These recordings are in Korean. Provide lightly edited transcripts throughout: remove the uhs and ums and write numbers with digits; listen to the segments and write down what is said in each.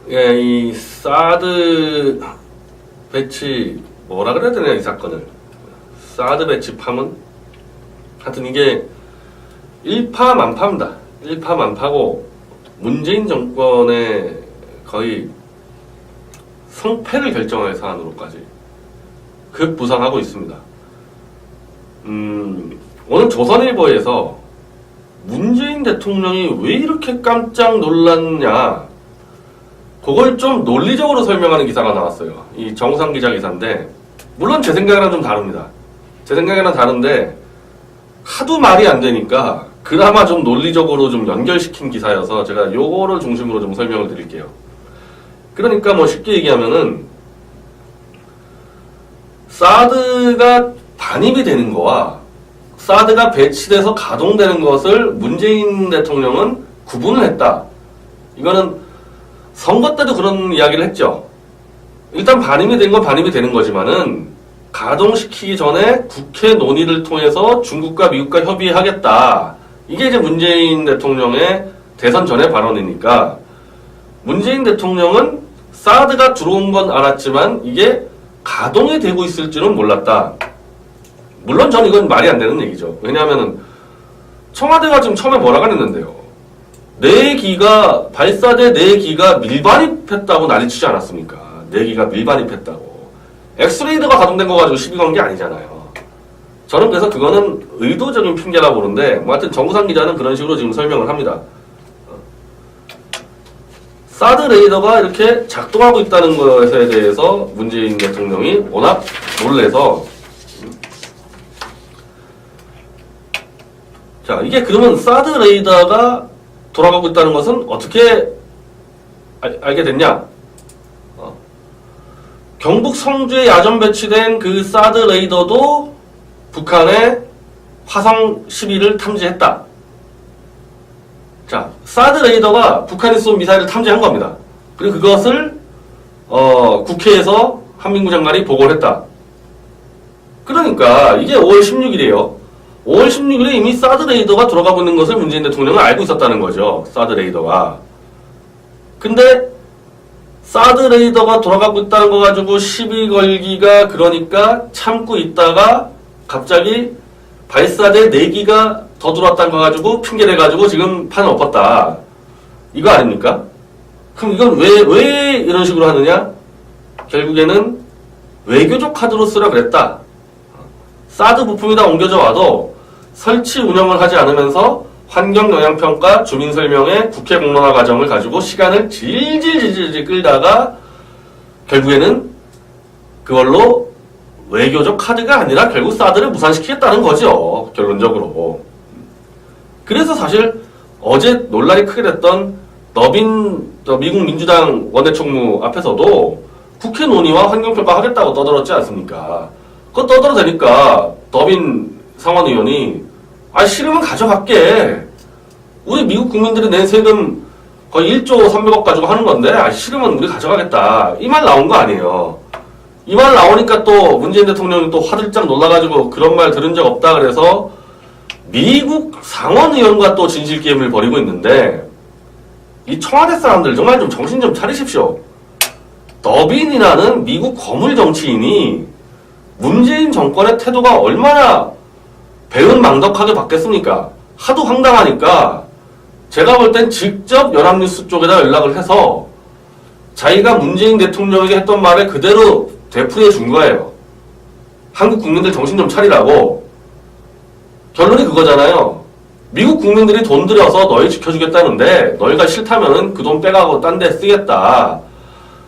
예, 이 사드 배치 뭐라 그래야 되나 이 사건을 사드 배치 파문 하여튼 이게 일파만파입니다. 일파만파고 문재인 정권의 거의 성패를 결정할 사안으로까지 급부상하고 있습니다. 오늘 조선일보에서 문재인 대통령이 왜 이렇게 깜짝 놀랐냐 그걸 좀 논리적으로 설명하는 기사가 나왔어요. 이 정상 기자 기사인데 물론 제 생각이랑 좀 다릅니다. 제 생각이랑 다른데 하도 말이 안 되니까 그나마 좀 논리적으로 좀 연결시킨 기사여서 제가 요거를 중심으로 좀 설명을 드릴게요. 그러니까 뭐 쉽게 얘기하면은 사드가 반입이 되는 거와 사드가 배치돼서 가동되는 것을 문재인 대통령은 구분을 했다. 이거는 선거 때도 그런 이야기를 했죠. 일단 반입이 된 건 반입이 되는 거지만은 가동시키기 전에 국회 논의를 통해서 중국과 미국과 협의하겠다. 이게 이제 문재인 대통령의 대선 전의 발언이니까 문재인 대통령은 사드가 들어온 건 알았지만 이게 가동이 되고 있을 줄은 몰랐다. 물론 전 이건 말이 안 되는 얘기죠. 왜냐하면은 청와대가 지금 처음에 뭐라 그랬는데요. 4기가 발사대 4기가 밀반입했다고 난리치지 않았습니까? 4기가 밀반입했다고. 엑스레이더가 가동된 거 가지고 시비 건 게 아니잖아요. 저는 그래서 그거는 의도적인 핑계라고 보는데 뭐 하여튼 정상 기자는 그런 식으로 지금 설명을 합니다. 사드 레이더가 이렇게 작동하고 있다는 것에 대해서 문재인 대통령이 워낙 놀래서 자 이게 그러면 사드 레이더가 돌아가고 있다는 것은 어떻게 알게 됐냐? 경북 성주에 야전 배치된 그 사드 레이더도 북한의 화성 12를 탐지했다. 자, 사드 레이더가 북한이 쏜 미사일을 탐지한 겁니다. 그리고 그것을 국회에서 한민구 장관이 보고를 했다. 그러니까 이게 5월 16일이에요. 5월 16일에 이미 사드 레이더가 돌아가고 있는 것을 문재인 대통령은 알고 있었다는 거죠. 사드 레이더가. 근데 사드 레이더가 돌아가고 있다는 거 가지고 시비 걸기가 그러니까 참고 있다가 갑자기 발사대 4기가 더 들어왔다는 거 가지고 핑계를 가지고 지금 판을 엎었다. 이거 아닙니까? 그럼 이건 왜 이런 식으로 하느냐? 결국에는 외교적 카드로 쓰라 그랬다. 사드 부품이 다 옮겨져 와도 설치 운영을 하지 않으면서 환경영향평가, 주민설명회, 국회 공론화 과정을 가지고 시간을 질질 끌다가 결국에는 그걸로 외교적 카드가 아니라 결국 사드를 무산시키겠다는 거죠. 결론적으로. 그래서 사실 어제 논란이 크게 됐던 미국 민주당 원내총무 앞에서도 국회 논의와 환경평가 하겠다고 떠들었지 않습니까? 그거 떠들어대니까 더빈 상원의원이 싫으면 가져갈게. 우리 미국 국민들이 낸 세금 거의 1조 300억 가지고 하는 건데 싫으면 우리 가져가겠다. 이 말 나온 거 아니에요. 이 말 나오니까 또 문재인 대통령이 또 화들짝 놀라가지고 그런 말 들은 적 없다 그래서 미국 상원의원과 또 진실 게임을 벌이고 있는데 이 청와대 사람들 정말 좀 정신 좀 차리십시오. 더빈이라는 미국 거물 정치인이 문재인 정권의 태도가 얼마나 배은망덕하게 바뀌었습니까? 하도 황당하니까 제가 볼 땐 직접 연합뉴스 쪽에다 연락을 해서 자기가 문재인 대통령에게 했던 말을 그대로 되풀이해 준 거예요. 한국 국민들 정신 좀 차리라고. 결론이 그거잖아요. 미국 국민들이 돈 들여서 너희 지켜주겠다는데 너희가 싫다면은 그 돈 빼가고 딴 데 쓰겠다.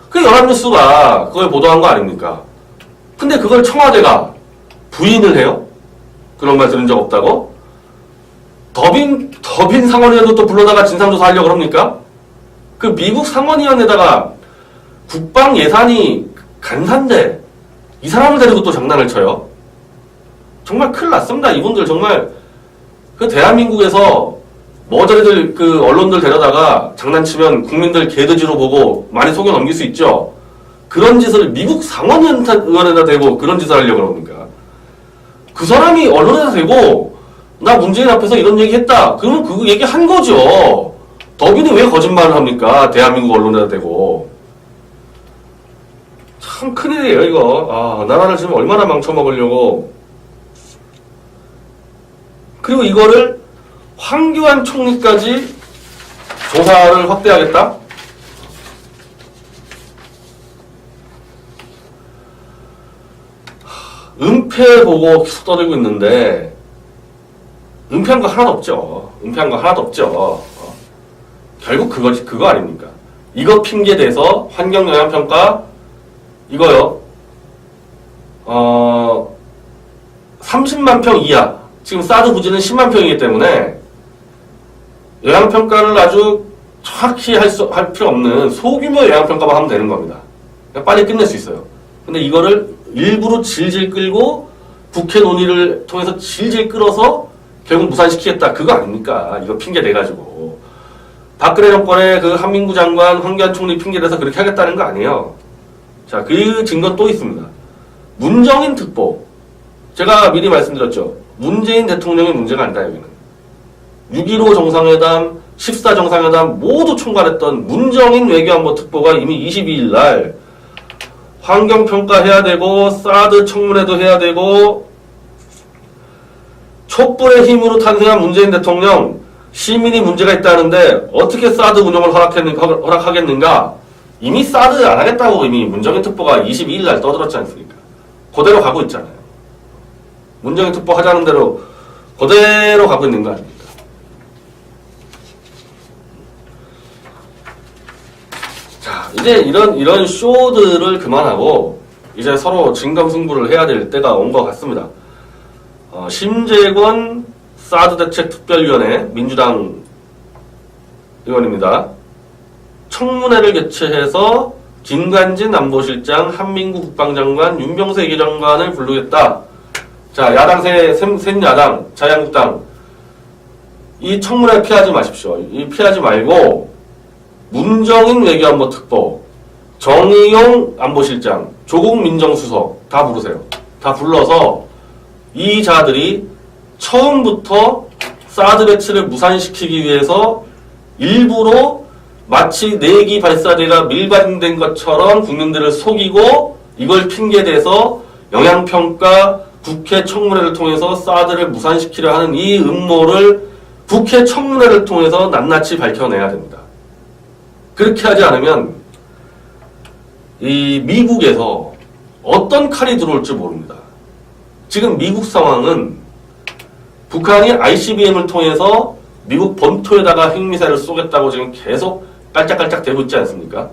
그 연합뉴스가 그걸 보도한 거 아닙니까? 근데 그걸 청와대가 부인을 해요? 그런 말 들은 적 없다고? 더빈 상원의원도 또 불러다가 진상조사 하려고 합니까? 그 미국 상원의원에다가 국방 예산이 간사인데 이 사람을 데리고 또 장난을 쳐요? 정말 큰일 났습니다. 이분들 정말 그 대한민국에서 머저리들 그 언론들 데려다가 장난치면 국민들 개돼지로 보고 많이 속여 넘길 수 있죠. 그런 짓을 미국 상원의원에다 대고 그런 짓을 하려고 합니까? 그 사람이 언론에다 대고 나 문재인 앞에서 이런 얘기 했다. 그러면 그 얘기 한 거죠. 더비는 왜 거짓말을 합니까? 대한민국 언론에다 대고. 참 큰일이에요, 이거. 나라를 지금 얼마나 망쳐먹으려고. 그리고 이거를 황교안 총리까지 조사를 확대하겠다? 은폐 보고 계속 떠들고 있는데, 은폐한 거 하나도 없죠. 은폐한 거 하나도 없죠. 결국 그거 아닙니까? 이거 핑계 대서 환경영향평가, 이거요. 30만 평 이하. 지금 사드 부지는 10만 평이기 때문에 영향평가를 아주 정확히 할 필요 없는 소규모 영향평가만 하면 되는 겁니다. 빨리 끝낼 수 있어요. 근데 이거를 일부러 질질 끌고 국회 논의를 통해서 질질 끌어서 결국 무산시키겠다. 그거 아닙니까? 이거 핑계 대가지고. 박근혜 정권의 그 한민구 장관, 황교안 총리 핑계 대서 그렇게 하겠다는 거 아니에요. 자, 그 증거 또 있습니다. 문정인 특보. 제가 미리 말씀드렸죠. 문재인 대통령의 문제가 아니다, 여기는. 6.15 정상회담, 14 정상회담 모두 총괄했던 문정인 외교안보 특보가 이미 22일 날 환경평가 해야 되고, 사드 청문회도 해야 되고, 촛불의 힘으로 탄생한 문재인 대통령, 시민이 문제가 있다는데 어떻게 사드 운영을 허락하겠는가? 이미 사드 안 하겠다고 이미 문정인 특보가 22일 날 떠들었지 않습니까? 그대로 가고 있잖아요. 문정인 특보 하자는 대로 그대로 가고 있는 거 아닙니까? 자, 이제 이런 쇼들을 그만하고 이제 서로 진검승부를 해야 될 때가 온 것 같습니다. 심재권 사드 대책 특별위원회 민주당 의원입니다. 청문회를 개최해서 김관진 안보실장, 한민구 국방장관, 윤병세 외교장관을 부르겠다. 자, 야당 셋야당, 자유한국당 이 청문회 피하지 마십시오. 이 피하지 말고 문정인 외교안보 특보, 정의용 안보실장, 조국 민정수석 다 부르세요. 다 불러서 이 자들이 처음부터 사드 배치를 무산시키기 위해서 일부러 마치 내기 발사대가 밀반된 것처럼 국민들을 속이고 이걸 핑계대서 영향평가 국회 청문회를 통해서 사드를 무산시키려 하는 이 음모를 국회 청문회를 통해서 낱낱이 밝혀내야 됩니다. 그렇게 하지 않으면 이 미국에서 어떤 칼이 들어올지 모릅니다. 지금 미국 상황은 북한이 ICBM을 통해서 미국 본토에다가 핵미사일을 쏘겠다고 지금 계속 깔짝깔짝 대고 있지 않습니까?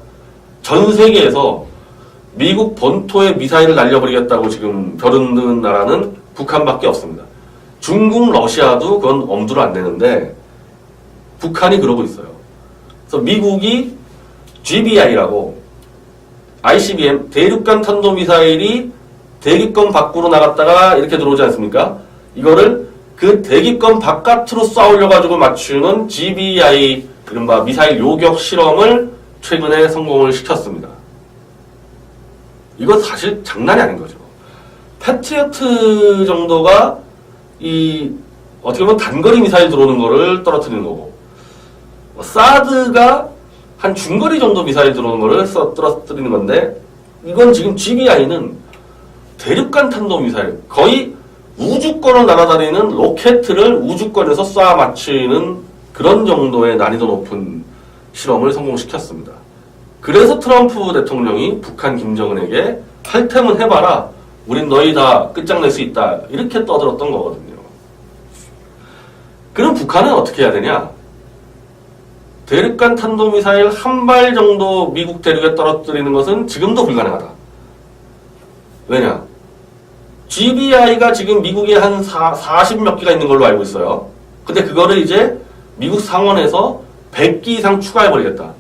전 세계에서 미국 본토에 미사일을 날려버리겠다고 지금 벼르는 나라는 북한밖에 없습니다. 중국, 러시아도 그건 엄두를 안 내는데 북한이 그러고 있어요. 그래서 미국이 GBI라고 ICBM 대륙간 탄도미사일이 대기권 밖으로 나갔다가 이렇게 들어오지 않습니까? 이거를 그 대기권 바깥으로 쏴올려가지고 맞추는 GBI 이른바 미사일 요격 실험을 최근에 성공을 시켰습니다. 이건 사실 장난이 아닌 거죠. 패트리어트 정도가 어떻게 보면 단거리 미사일 들어오는 거를 떨어뜨리는 거고, 사드가 한 중거리 정도 미사일 들어오는 거를 떨어뜨리는 건데, 이건 지금 GBI는 대륙간 탄도 미사일, 거의 우주권을 날아다니는 로켓을 우주권에서 쏴 맞추는 그런 정도의 난이도 높은 실험을 성공시켰습니다. 그래서 트럼프 대통령이 북한 김정은에게 할 테면 해봐라. 우린 너희 다 끝장낼 수 있다. 이렇게 떠들었던 거거든요. 그럼 북한은 어떻게 해야 되냐? 대륙간 탄도미사일 한 발 정도 미국 대륙에 떨어뜨리는 것은 지금도 불가능하다. 왜냐? GBI가 지금 미국에 한 40몇 개가 있는 걸로 알고 있어요. 근데 그거를 이제 미국 상원에서 100기 이상 추가해버리겠다.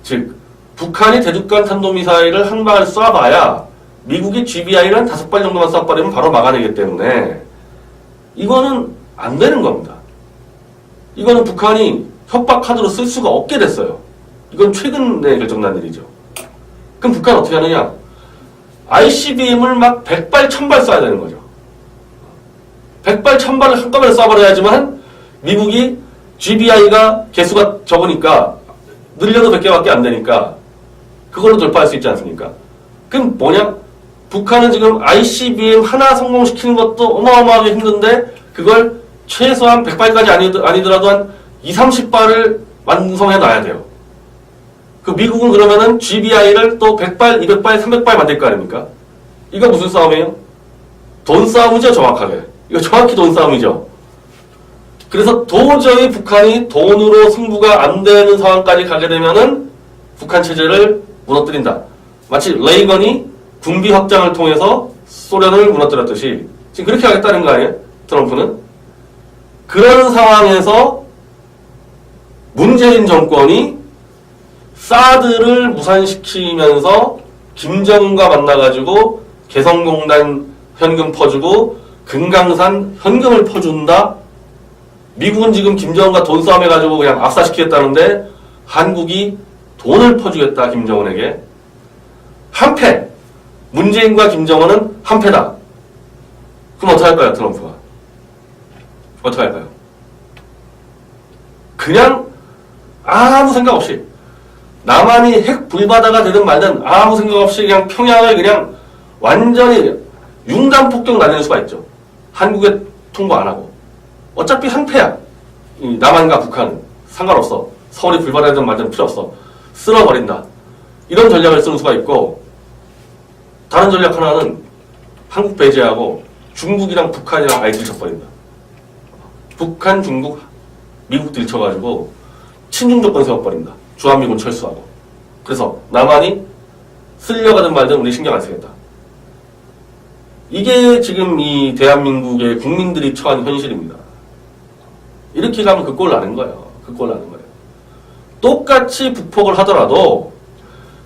즉, 북한이 대륙간 탄도미사일을 한 발 쏴봐야 미국이 GBI를 한 5발 정도만 쏴버리면 바로 막아내기 때문에 이거는 안 되는 겁니다. 이거는 북한이 협박 카드로 쓸 수가 없게 됐어요. 이건 최근에 결정난 일이죠. 그럼 북한 어떻게 하느냐? ICBM을 막 100발, 1000발 쏴야 되는 거죠. 100발, 1000발을 한꺼번에 쏴버려야지만 미국이 GBI가 개수가 적으니까 늘려도 100개밖에 안 되니까 그걸로 돌파할 수 있지 않습니까? 그럼 뭐냐? 북한은 지금 ICBM 하나 성공시키는 것도 어마어마하게 힘든데 그걸 최소한 100발까지 아니더라도 한 2, 30발을 완성해 놔야 돼요. 그 미국은 그러면은 GBI를 또 100발, 200발, 300발 만들 거 아닙니까? 이거 무슨 싸움이에요? 돈 싸움이죠, 정확하게. 이거 정확히 돈 싸움이죠. 그래서 도저히 북한이 돈으로 승부가 안 되는 상황까지 가게 되면은 북한 체제를 무너뜨린다. 마치 레이건이 군비 확장을 통해서 소련을 무너뜨렸듯이 지금 그렇게 하겠다는 거 아니에요? 트럼프는? 그런 상황에서 문재인 정권이 사드를 무산시키면서 김정은과 만나가지고 개성공단 현금 퍼주고 금강산 현금을 퍼준다? 미국은 지금 김정은과 돈 싸움해가지고 그냥 압사시키겠다는데 한국이 돈을 퍼주겠다, 김정은에게. 한패! 문재인과 김정은은 한패다. 그럼 어떻게 할까요, 트럼프가? 어떻게 할까요? 그냥 아무 생각 없이 남한이 핵 불바다가 되든 말든 아무 생각 없이 그냥 평양을 그냥 완전히 융단 폭격 날리는 수가 있죠. 한국에 통보 안 하고. 어차피 한패야. 이 남한과 북한은. 상관없어. 서울이 불바다든 말든 필요 없어. 쓸어버린다. 이런 전략을 쓰는 수가 있고, 다른 전략 하나는 한국 배제하고 중국이랑 북한이랑 아예 들쳐버린다. 북한, 중국, 미국 들쳐가지고 친중 조건 세워버린다. 주한미군 철수하고. 그래서 남한이 쓸려가든 말든 우리 신경 안 쓰겠다. 이게 지금 이 대한민국의 국민들이 처한 현실입니다. 이렇게 가면 그 꼴 나는 거예요. 그 꼴 나는 거예요. 똑같이 북폭을 하더라도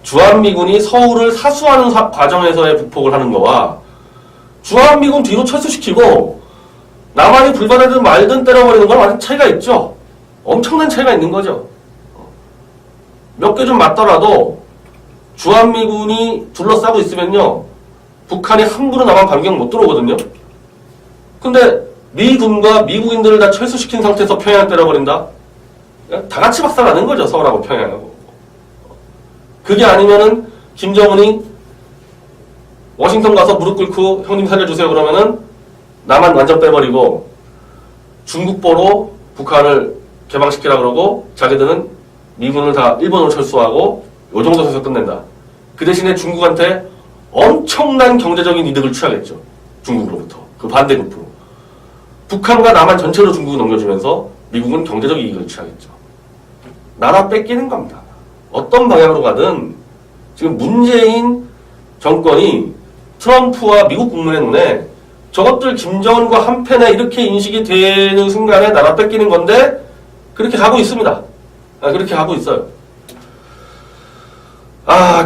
주한미군이 서울을 사수하는 과정에서의 북폭을 하는 거와 주한미군 뒤로 철수시키고 남한이 불바다든 말든 때려버리는 건 완전 차이가 있죠. 엄청난 차이가 있는 거죠. 몇 개 좀 맞더라도 주한미군이 둘러싸고 있으면요. 북한이 함부로 남한 반경 못 들어오거든요. 근데 미군과 미국인들을 다 철수시킨 상태에서 평양 때려버린다? 다 같이 박살나는 거죠. 서울하고 평양하고. 그게 아니면은 김정은이 워싱턴 가서 무릎 꿇고 형님 살려주세요 그러면은 남한 완전 빼버리고 중국보로 북한을 개방시키라 그러고 자기들은 미군을 다 일본으로 철수하고 요 정도 해서 끝낸다. 그 대신에 중국한테 엄청난 경제적인 이득을 취하겠죠. 중국으로부터. 그 반대급부로. 북한과 남한 전체로 중국을 넘겨주면서 미국은 경제적 이익을 취하겠죠. 나라 뺏기는 겁니다. 어떤 방향으로 가든 지금 문재인 정권이 트럼프와 미국 국민의 눈에 저것들 김정은과 한패네 이렇게 인식이 되는 순간에 나라 뺏기는 건데 그렇게 가고 있습니다. 그렇게 가고 있어요.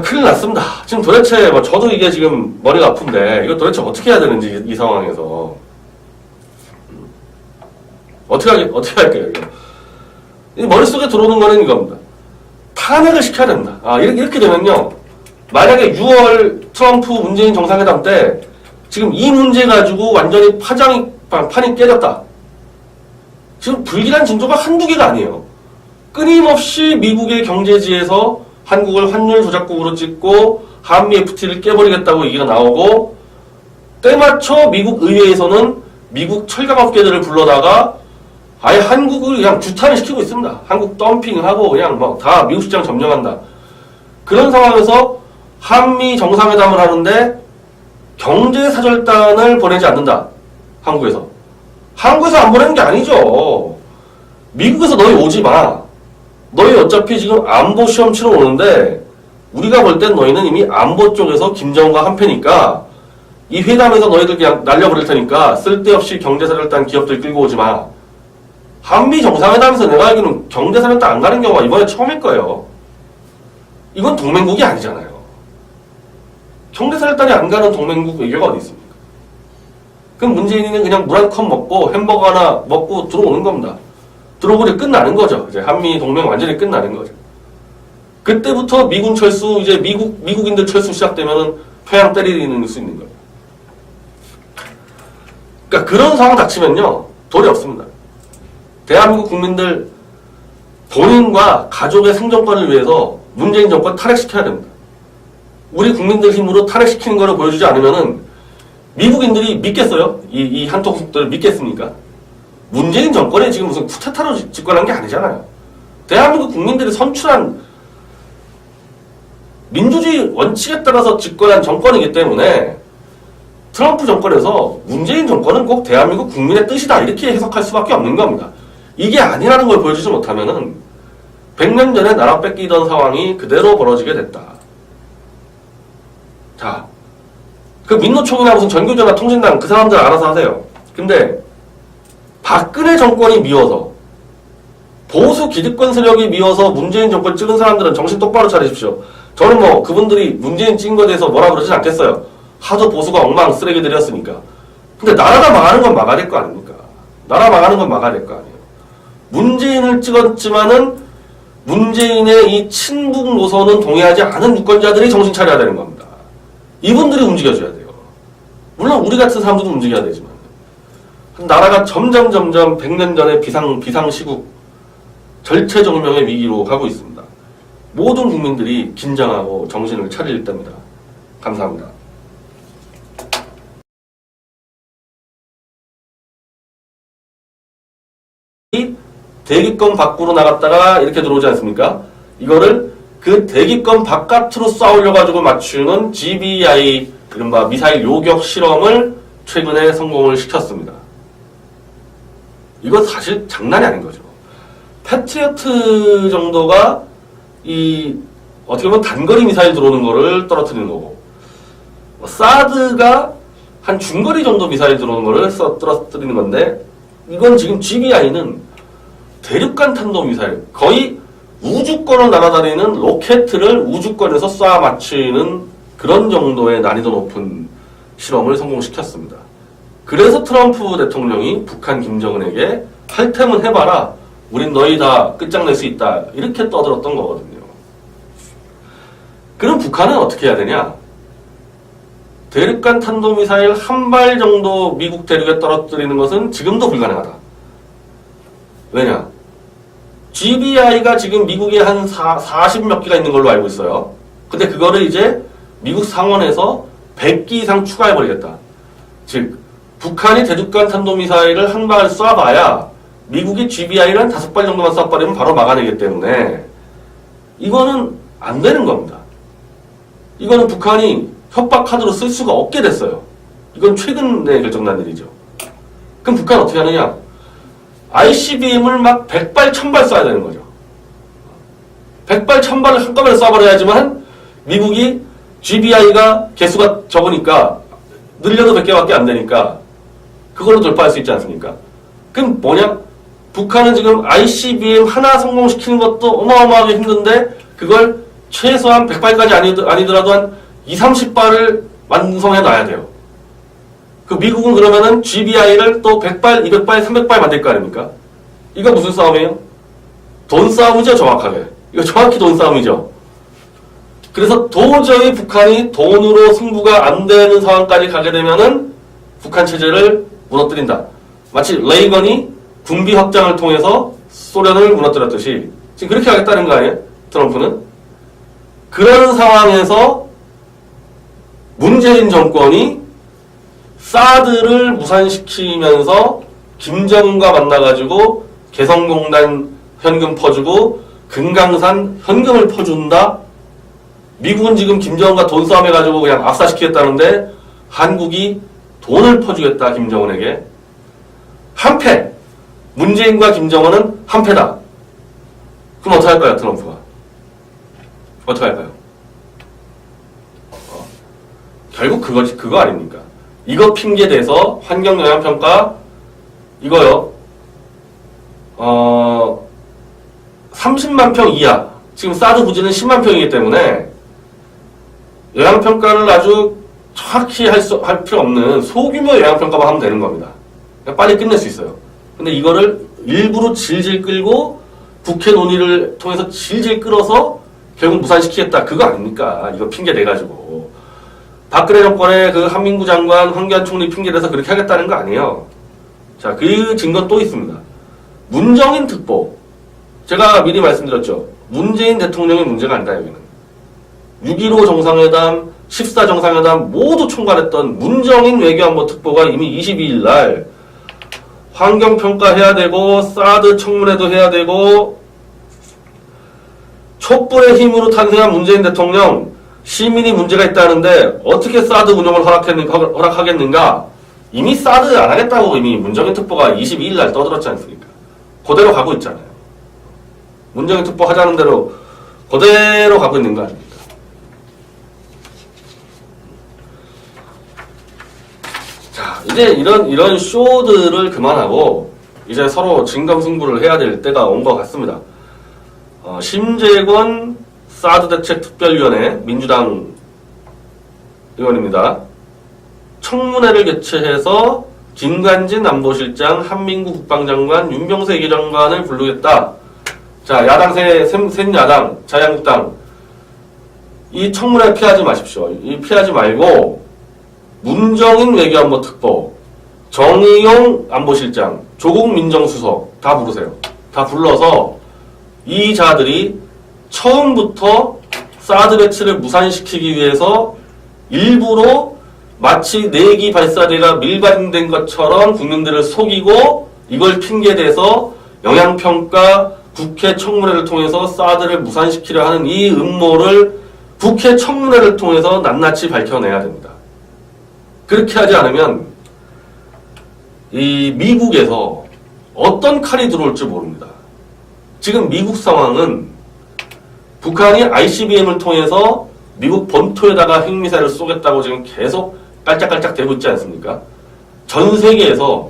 큰일 났습니다. 지금 도대체 저도 이게 지금 머리가 아픈데 이거 도대체 어떻게 해야 되는지 이 상황에서 어떻게 할게요 이거. 이 머릿속에 들어오는 거는 이겁니다. 탄핵을 시켜야 된다. 이렇게 되면요. 만약에 6월 트럼프 문재인 정상회담 때 지금 이 문제 가지고 완전히 판이 깨졌다. 지금 불길한 징조가 한두 개가 아니에요. 끊임없이 미국의 경제지에서 한국을 환율 조작국으로 찍고 한미 FTA를 깨버리겠다고 얘기가 나오고 때맞춰 미국 의회에서는 미국 철강업계들을 불러다가 아예 한국을 그냥 규탄을 시키고 있습니다. 한국 덤핑하고 그냥 다 미국 시장 점령한다. 그런 상황에서 한미 정상회담을 하는데 경제사절단을 보내지 않는다. 한국에서. 한국에서 안 보내는 게 아니죠. 미국에서 너희 오지 마. 너희 어차피 지금 안보 시험 치러 오는데 우리가 볼 땐 너희는 이미 안보 쪽에서 김정은과 한패니까 이 회담에서 너희들 그냥 날려버릴 테니까 쓸데없이 경제사절단 기업들 끌고 오지 마. 한미 정상회담에서 내가 알기로는 경제사절단 안 가는 경우가 이번에 처음일 거예요. 이건 동맹국이 아니잖아요. 경제사절단이 안 가는 동맹국 외교가 어디 있습니까? 그럼 문재인이는 그냥 물 한 컵 먹고 햄버거 하나 먹고 들어오는 겁니다. 들어오고 이제 끝나는 거죠. 이제 한미 동맹 완전히 끝나는 거죠. 그때부터 미군 철수, 이제 미국인들 철수 시작되면은 평양 때리는 수 있는 거예요. 그러니까 그런 상황 닥치면요. 도리 없습니다. 대한민국 국민들 본인과 가족의 생존권을 위해서 문재인 정권 탈핵시켜야 됩니다. 우리 국민들 힘으로 탈핵시키는 것을 보여주지 않으면은 미국인들이 믿겠어요? 이 한통속들을 믿겠습니까? 문재인 정권이 지금 무슨 쿠데타로 집권한 게 아니잖아요. 대한민국 국민들이 선출한 민주주의 원칙에 따라서 집권한 정권이기 때문에 트럼프 정권에서 문재인 정권은 꼭 대한민국 국민의 뜻이다 이렇게 해석할 수밖에 없는 겁니다. 이게 아니라는 걸 보여주지 못하면은 100년 전에 나라 뺏기던 상황이 그대로 벌어지게 됐다. 자, 그 민노총이나 무슨 전교조나 통신당 그 사람들 알아서 하세요. 근데 박근혜 정권이 미워서 보수 기득권 세력이 미워서 문재인 정권 찍은 사람들은 정신 똑바로 차리십시오. 저는 뭐 그분들이 문재인 찍은 거에 대해서 뭐라 그러진 않겠어요. 하도 보수가 엉망 쓰레기들이었으니까. 근데 나라가 망하는 건 막아야 될 거 아닙니까? 나라 망하는 건 막아야 될 거 아니에요. 문재인을 찍었지만은 문재인의 이 친북 노선은 동의하지 않은 유권자들이 정신 차려야 되는 겁니다. 이분들이 움직여줘야 돼요. 물론 우리 같은 사람들도 움직여야 되지만 나라가 점점 100년 전의 비상시국 절체절명의 위기로 가고 있습니다. 모든 국민들이 긴장하고 정신을 차릴 때입니다. 감사합니다. 대기권 밖으로 나갔다가 이렇게 들어오지 않습니까? 이거를 그 대기권 바깥으로 쏴올려가지고 맞추는 GBI, 이른바 미사일 요격 실험을 최근에 성공을 시켰습니다. 이거 사실 장난이 아닌 거죠. 패트리어트 정도가 어떻게 보면 단거리 미사일 들어오는 거를 떨어뜨리는 거고, 사드가 한 중거리 정도 미사일 들어오는 거를 떨어뜨리는 건데, 이건 지금 GBI는 대륙간 탄도 미사일, 거의 우주권을 날아다니는 로켓을 우주권에서 쏴 맞추는 그런 정도의 난이도 높은 실험을 성공시켰습니다. 그래서 트럼프 대통령이 북한 김정은에게 할 테면 해봐라. 우린 너희 다 끝장낼 수 있다. 이렇게 떠들었던 거거든요. 그럼 북한은 어떻게 해야 되냐? 대륙간 탄도미사일 한 발 정도 미국 대륙에 떨어뜨리는 것은 지금도 불가능하다. 왜냐? GBI가 지금 미국에 한 40몇 개가 있는 걸로 알고 있어요. 근데 그거를 이제 미국 상원에서 100기 이상 추가해버리겠다. 즉, 북한이 대륙간 탄도미사일을 한 발 쏴봐야 미국이 GBI를 한 5발 정도만 쏴버리면 바로 막아내기 때문에 이거는 안 되는 겁니다. 이거는 북한이 협박 카드로 쓸 수가 없게 됐어요. 이건 최근에 결정난 일이죠. 그럼 북한 어떻게 하느냐? ICBM을 막 100발, 1000발 쏴야 되는 거죠. 100발, 1000발을 한꺼번에 쏴버려야지만 미국이 GBI가 개수가 적으니까 늘려도 100개밖에 안 되니까 그걸로 돌파할 수 있지 않습니까? 그럼 뭐냐? 북한은 지금 ICBM 하나 성공시키는 것도 어마어마하게 힘든데 그걸 최소한 100발까지 아니더라도 한 20, 30발을 완성해 놔야 돼요. 그 미국은 그러면은 GBI를 또 100발, 200발, 300발 만들 거 아닙니까? 이거 무슨 싸움이에요? 돈 싸움이죠, 정확하게. 이거 정확히 돈 싸움이죠. 그래서 도저히 북한이 돈으로 승부가 안 되는 상황까지 가게 되면은 북한 체제를 무너뜨린다. 마치 레이건이 군비 확장을 통해서 소련을 무너뜨렸듯이 지금 그렇게 하겠다는 거 아니에요? 트럼프는? 그런 상황에서 문재인 정권이 사드를 무산시키면서 김정은과 만나가지고 개성공단 현금 퍼주고 금강산 현금을 퍼준다? 미국은 지금 김정은과 돈 싸움 해가지고 그냥 압사시키겠다는데 한국이 돈을 퍼주겠다, 김정은에게. 한패! 문재인과 김정은은 한패다. 그럼 어떻게 할까요, 트럼프가? 어떻게 할까요? 결국 그거 아닙니까? 이거 핑계 대서 환경영향평가, 이거요. 30만 평 이하. 지금 사드 부지는 10만 평이기 때문에 영향평가를 아주 정확히 할 필요 없는 소규모 영향평가만 하면 되는 겁니다. 그러니까 빨리 끝낼 수 있어요. 근데 이거를 일부러 질질 끌고 국회 논의를 통해서 질질 끌어서 결국 무산시키겠다. 그거 아닙니까? 이거 핑계 내가지고. 박근혜 정권의 그 한민구 장관, 황교안 총리 핑계대서 그렇게 하겠다는 거 아니에요. 자, 그 증거 또 있습니다. 문정인 특보. 제가 미리 말씀드렸죠. 문재인 대통령의 문제가 아니다, 여기는. 6.15 정상회담, 14 정상회담 모두 총괄했던 문정인 외교안보 특보가 이미 22일 날 환경평가 해야 되고, 사드 청문회도 해야 되고, 촛불의 힘으로 탄생한 문재인 대통령, 시민이 문제가 있다는데 어떻게 사드 운영을 허락하겠는가? 이미 사드 안 하겠다고 이미 문정인 특보가 22일 날 떠들었지 않습니까? 그대로 가고 있잖아요. 문정인 특보 하자는 대로 그대로 가고 있는 거 아닙니까? 자, 이제 이런 쇼들을 그만하고 이제 서로 진검승부를 해야 될 때가 온 것 같습니다. 심재권 사드 대책 특별위원회 민주당 의원입니다. 청문회를 개최해서 김관진 안보실장, 한민구 국방장관, 윤병세 외교장관을 부르겠다. 자, 야당 셋야당, 자유한국당 이 청문회 피하지 마십시오. 이 피하지 말고 문정인 외교안보 특보, 정의용 안보실장, 조국 민정수석 다 부르세요. 다 불러서 이 자들이 처음부터 사드 배치를 무산시키기 위해서 일부러 마치 내기 발사대가 밀반된 것처럼 국민들을 속이고 이걸 핑계대서 영향평가 국회 청문회를 통해서 사드를 무산시키려 하는 이 음모를 국회 청문회를 통해서 낱낱이 밝혀내야 됩니다. 그렇게 하지 않으면 이 미국에서 어떤 칼이 들어올지 모릅니다. 지금 미국 상황은 북한이 ICBM을 통해서 미국 본토에다가 핵미사일을 쏘겠다고 지금 계속 깔짝깔짝 대고 있지 않습니까? 전 세계에서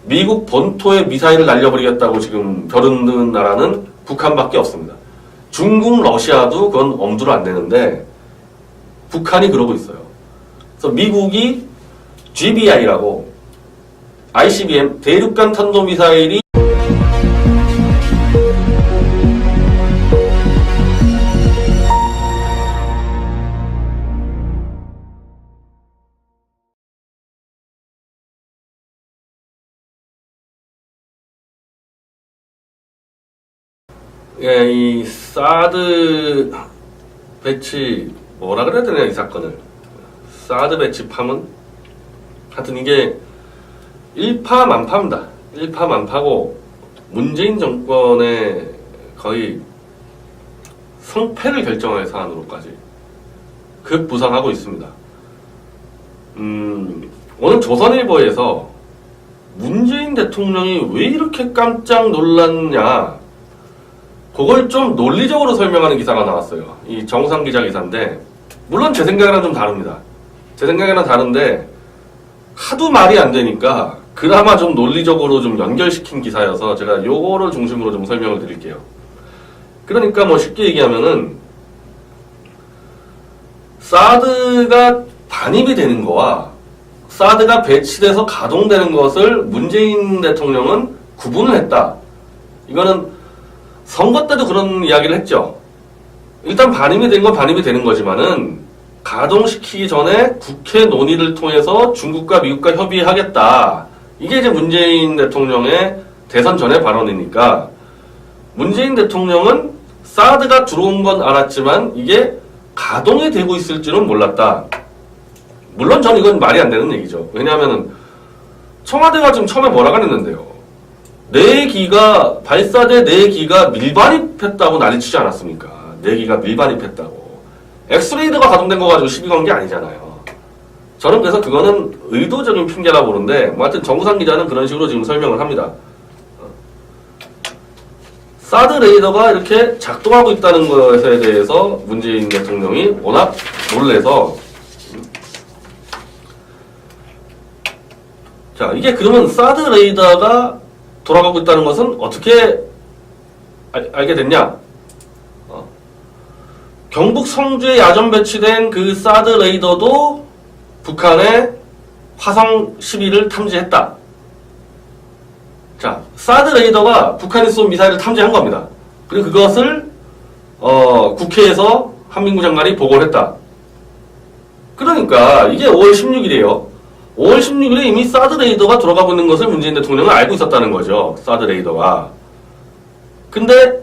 미국 본토에 미사일을 날려버리겠다고 지금 벼르는 나라는 북한밖에 없습니다. 중국, 러시아도 그건 엄두를 안 내는데 북한이 그러고 있어요. 그래서 미국이 GBI라고 ICBM 대륙간 탄도미사일이 예, 이 사드 배치 뭐라 그래야 되냐 이 사건을 사드 배치 파문 하여튼 이게 일파만파입니다. 일파만파고 문재인 정권의 거의 성패를 결정할 사안으로까지 급부상하고 있습니다. 오늘 조선일보에서 문재인 대통령이 왜 이렇게 깜짝 놀랐냐 그걸 좀 논리적으로 설명하는 기사가 나왔어요. 이 정상 기자 기사인데 물론 제 생각이랑 좀 다릅니다. 제 생각이랑 다른데 하도 말이 안 되니까 그나마 좀 논리적으로 좀 연결시킨 기사여서 제가 요거를 중심으로 좀 설명을 드릴게요. 그러니까 뭐 쉽게 얘기하면은 사드가 반입이 되는 거와 사드가 배치돼서 가동되는 것을 문재인 대통령은 구분을 했다. 이거는 선거 때도 그런 이야기를 했죠. 일단 반입이 된 건 반입이 되는 거지만은 가동시키기 전에 국회 논의를 통해서 중국과 미국과 협의하겠다. 이게 이제 문재인 대통령의 대선 전의 발언이니까 문재인 대통령은 사드가 들어온 건 알았지만 이게 가동이 되고 있을지는 몰랐다. 물론 저는 이건 말이 안 되는 얘기죠. 왜냐하면 청와대가 지금 처음에 뭐라 그랬는데요. 4기가 발사대 4기가 밀반입했다고 난리치지 않았습니까? 4기가 밀반입했다고. 엑스레이더가 가동된 거 가지고 시비 건 게 아니잖아요. 저는 그래서 그거는 의도적인 핑계라 보는데 뭐 하여튼 정우상 기자는 그런 식으로 지금 설명을 합니다. 사드 레이더가 이렇게 작동하고 있다는 것에 대해서 문재인 대통령이 워낙 놀래서 자 이게 그러면 사드 레이더가 돌아가고 있다는 것은 어떻게 알게 됐냐? 경북 성주에 야전 배치된 그 사드 레이더도 북한의 화성 12를 탐지했다. 자, 사드 레이더가 북한이 쏜 미사일을 탐지한 겁니다. 그리고 그것을 국회에서 한민구 장관이 보고를 했다. 그러니까 이게 5월 16일이에요. 5월 16일에 이미 사드 레이더가 돌아가고 있는 것을 문재인 대통령은 알고 있었다는 거죠. 사드 레이더가. 근데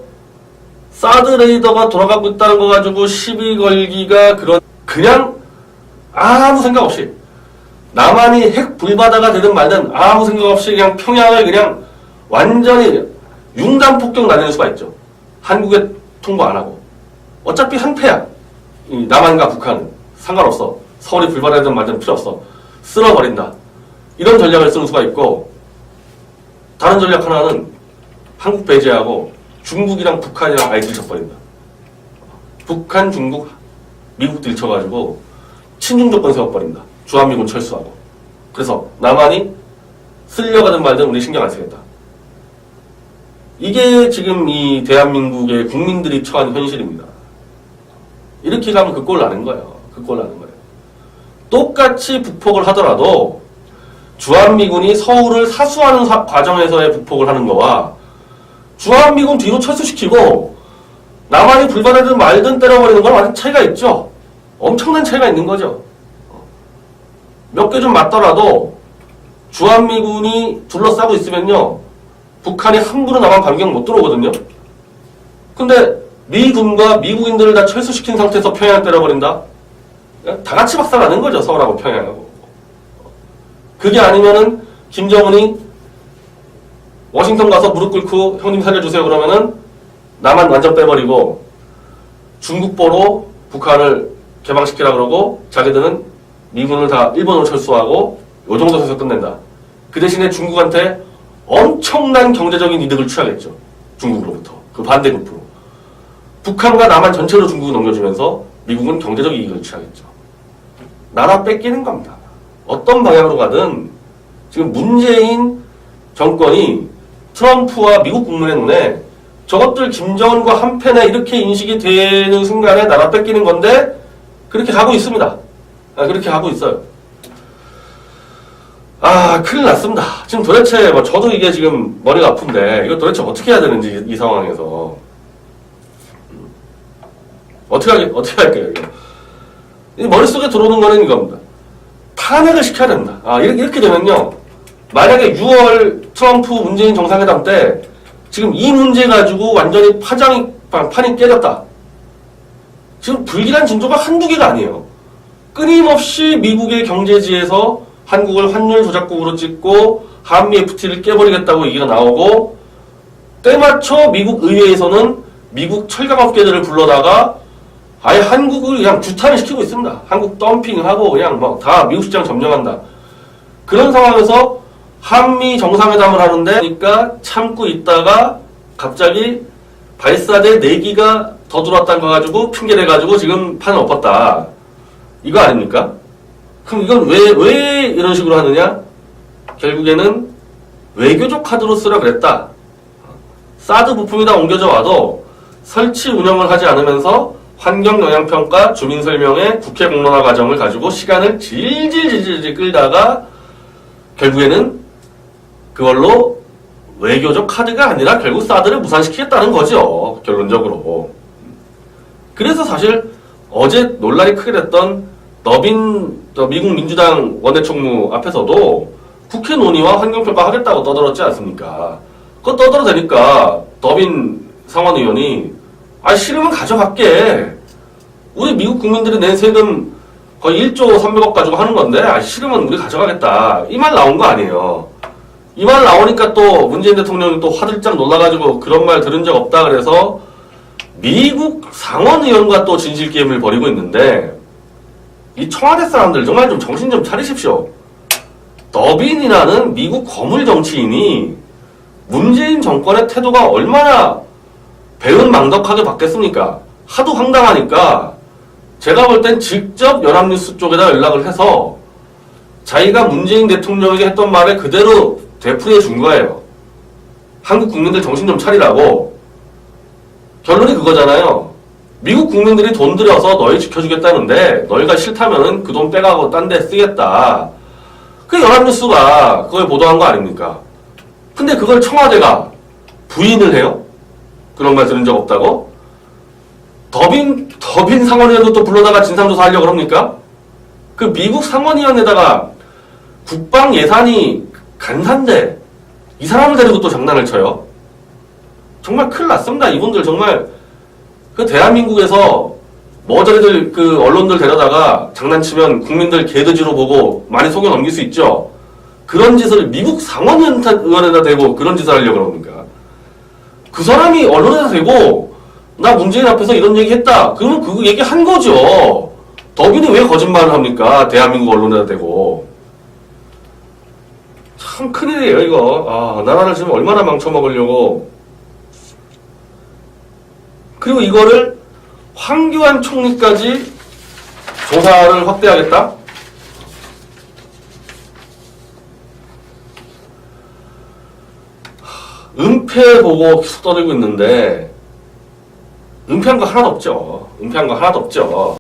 사드 레이더가 돌아가고 있다는 거 가지고 시비 걸기가 그냥 아무 생각 없이 남한이 핵 불바다가 되든 말든 아무 생각 없이 그냥 평양을 그냥 완전히 융단 폭격 날리는 수가 있죠. 한국에 통보 안 하고. 어차피 한패야. 이 남한과 북한은 상관없어. 서울이 불바다든 말든 필요 없어. 쓸어버린다. 이런 전략을 쓰는 수가 있고, 다른 전략 하나는 한국 배제하고 중국이랑 북한이랑 아예 들쳐버린다. 북한, 중국, 미국 들쳐가지고 친중 조건 세워버린다. 주한미군 철수하고. 그래서 남한이 쓸려가든 말든 우리 신경 안 쓰겠다. 이게 지금 이 대한민국의 국민들이 처한 현실입니다. 이렇게 가면 그 꼴 나는 거예요. 그 꼴 나는 거예요. 똑같이 북폭을 하더라도 주한미군이 서울을 사수하는 과정에서의 북폭을 하는 거와 주한미군 뒤로 철수시키고 남한이 불바다든 말든 때려버리는 건 완전 차이가 있죠. 엄청난 차이가 있는 거죠. 몇 개 좀 맞더라도 주한미군이 둘러싸고 있으면요, 북한이 함부로 남한 반경 못 들어오거든요. 근데 미군과 미국인들을 다 철수시킨 상태에서 평양을 때려버린다? 다 같이 박살나는 거죠, 서울하고 평양하고. 그게 아니면은 김정은이 워싱턴 가서 무릎 꿇고 형님 살려주세요 그러면은 남한 완전 빼버리고 중국보로 북한을 개방시키라 그러고 자기들은 미군을 다 일본으로 철수하고 요 정도 해서 끝낸다. 그 대신에 중국한테 엄청난 경제적인 이득을 취하겠죠. 중국으로부터. 그 반대급부로. 북한과 남한 전체로 중국을 넘겨주면서 미국은 경제적 이익을 취하겠죠. 나라 뺏기는 겁니다. 어떤 방향으로 가든 지금 문재인 정권이 트럼프와 미국 국민의 눈에 저것들 김정은과 한패네 이렇게 인식이 되는 순간에 나라 뺏기는 건데 그렇게 가고 있습니다. 그렇게 가고 있어요. 큰일 났습니다. 지금 도대체 저도 이게 지금 머리가 아픈데 이거 도대체 어떻게 해야 되는지 이 상황에서 어떻게 할게요 이거. 이 머릿속에 들어오는 거는 이겁니다. 탄핵을 시켜야 된다. 이렇게 되면요, 만약에 6월 트럼프 문재인 정상회담 때 지금 이 문제 가지고 완전히 판이 깨졌다. 지금 불길한 징조가 한두 개가 아니에요. 끊임없이 미국의 경제지에서 한국을 환율 조작국으로 찍고 한미 FTA를 깨버리겠다고 얘기가 나오고, 때맞춰 미국 의회에서는 미국 철강업계들을 불러다가 아예 한국을 그냥 규탄을 시키고 있습니다. 한국 덤핑하고 그냥 다 미국 시장 점령한다. 그런 상황에서 한미 정상회담을 하는데 그러니까 참고 있다가 갑자기 발사대 4기가 더 들어왔다는 거 가지고 핑계대가지고 지금 판을 엎었다. 이거 아닙니까? 그럼 이건 왜 이런 식으로 하느냐? 결국에는 외교적 카드로 쓰라 그랬다. 사드 부품이 다 옮겨져 와도 설치 운영을 하지 않으면서 환경영향평가, 주민설명회, 국회 공론화 과정을 가지고 시간을 질질 끌다가 결국에는 그걸로 외교적 카드가 아니라 결국 사드를 무산시키겠다는 거죠. 결론적으로. 그래서 사실 어제 논란이 크게 됐던 미국 민주당 원내총무 앞에서도 국회 논의와 환경평가 하겠다고 떠들었지 않습니까? 그거 떠들어대니까 더빈 상원의원이 싫으면 가져갈게. 우리 미국 국민들이 낸 세금 거의 1조 300억 가지고 하는 건데 싫으면 우리 가져가겠다. 이 말 나온 거 아니에요. 이 말 나오니까 또 문재인 대통령이 또 화들짝 놀라가지고 그런 말 들은 적 없다 그래서 미국 상원의원과 또 진실 게임을 벌이고 있는데, 이 청와대 사람들 정말 좀 정신 좀 차리십시오. 더빈이라는 미국 거물 정치인이 문재인 정권의 태도가 얼마나 배은망덕하게 바뀌었습니까? 하도 황당하니까 제가 볼 땐 직접 연합뉴스 쪽에다 연락을 해서 자기가 문재인 대통령에게 했던 말을 그대로 되풀이해 준 거예요. 한국 국민들 정신 좀 차리라고. 결론이 그거잖아요. 미국 국민들이 돈 들여서 너희 지켜주겠다는데 너희가 싫다면은 그 돈 빼가고 딴 데 쓰겠다. 그 연합뉴스가 그걸 보도한 거 아닙니까? 근데 그걸 청와대가 부인을 해요? 그런 말 들은 적 없다고? 더빈 상원의원도 또 불러다가 진상조사 하려고 그럽니까? 그 미국 상원의원에다가 국방 예산이 간사인데 이 사람을 데리고 또 장난을 쳐요? 정말 큰일 났습니다. 이분들 정말 그 대한민국에서 머저리들 그 언론들 데려다가 장난치면 국민들 개돼지로 보고 많이 속여 넘길 수 있죠. 그런 짓을 미국 상원의원에다 대고 그런 짓을 하려고 그럽니까? 그 사람이 언론에다 대고 나 문재인 앞에서 이런 얘기 했다. 그러면 그 얘기 한 거죠. 더비는 왜 거짓말을 합니까? 대한민국 언론에다 대고. 참 큰일이에요, 이거. 나라를 지금 얼마나 망쳐먹으려고. 그리고 이거를 황교안 총리까지 조사를 확대하겠다? 은폐 보고 계속 떠들고 있는데, 은폐한 거 하나도 없죠. 은폐한 거 하나도 없죠.